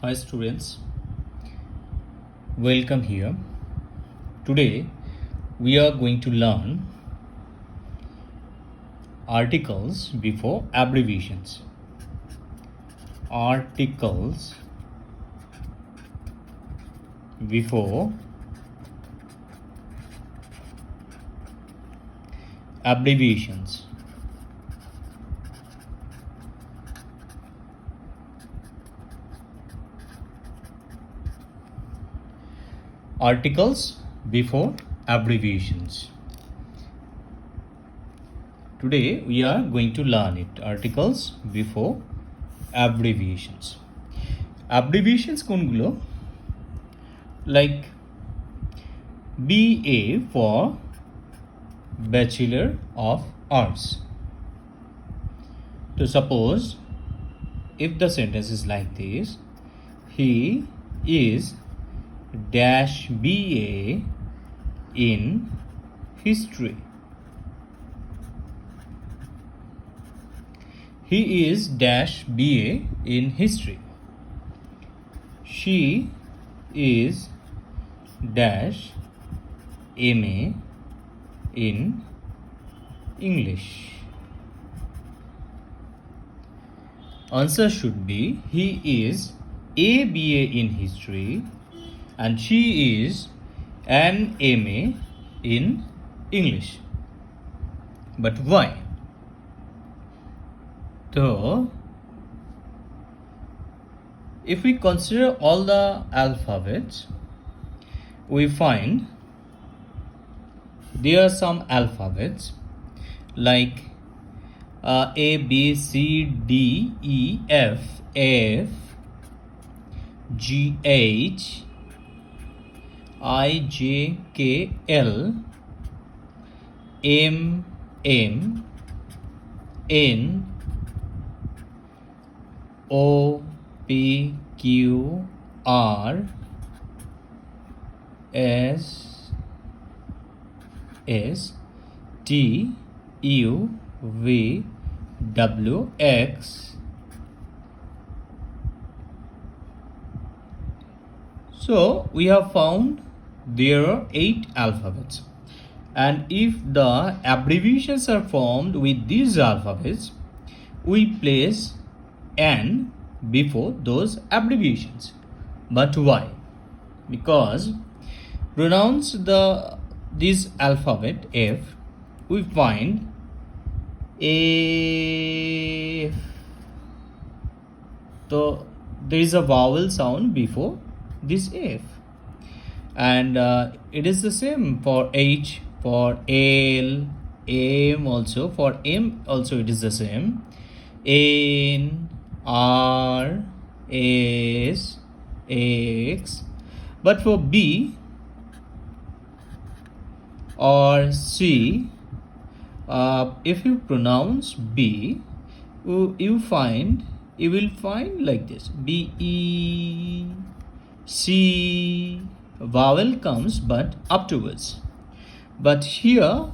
Hi students, welcome here. Today we are going to learn articles before abbreviations. Articles before abbreviations. Articles before abbreviations. Today we are going to learn it. Articles before abbreviations. Abbreviations কোনগুলো? Like BA for Bachelor of Arts. So suppose if the sentence is like this, he is dash BA in history. He is dash BA in history. She is dash MA in English. Answer should be he is ABA in history and she is an MA in English. But why? So, if we consider all the alphabets, we find there are some alphabets like A, B, C, D, E, F, G, H, I, J, K, L, M, N, O, P, Q, R, S, T, U, V, W, X, so we have found there are 8 alphabets, and if the abbreviations are formed with these alphabets, we place N before those abbreviations. But why? Because pronounce this alphabet F, we find A. So there is a vowel sound before this F, and it is the same for H, for L, M also, for M also it is the same, N, R, S, X. But for B or C, if you pronounce B, you will find like this: B, E, C. Vowel comes but afterwards. But here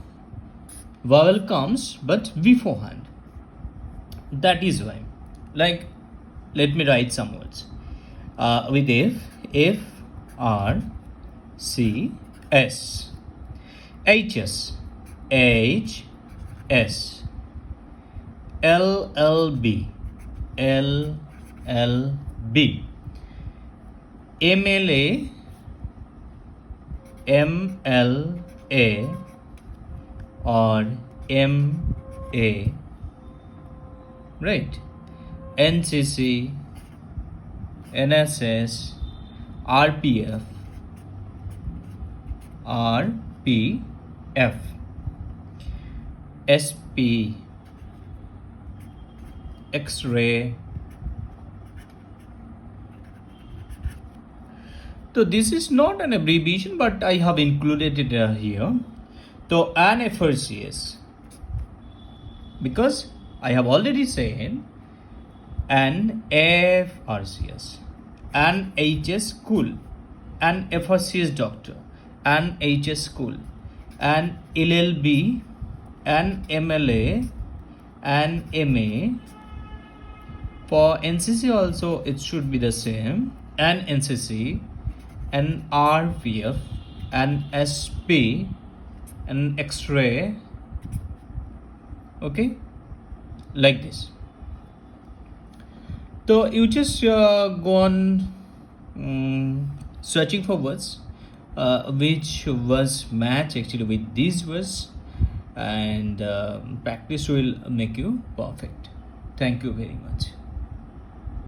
vowel comes but beforehand. That is why. Like, let me write some words with F, R, C, S, H, S, L, B, MLA, MLA or MA, right? NCC, NSS, RPF, SP, X-ray. So this is not an abbreviation, but I have included it here. So an FRCS, because I have already said an FRCS, an HS school, an FRCS doctor, an HS school, an LLB, an MLA, an MA, For NCC also it should be the same. An NCC, an RPF, an SP, an X-ray. Okay, like this. So you just go on searching for words which was match actually with these words, and practice will make you perfect. Thank you very much.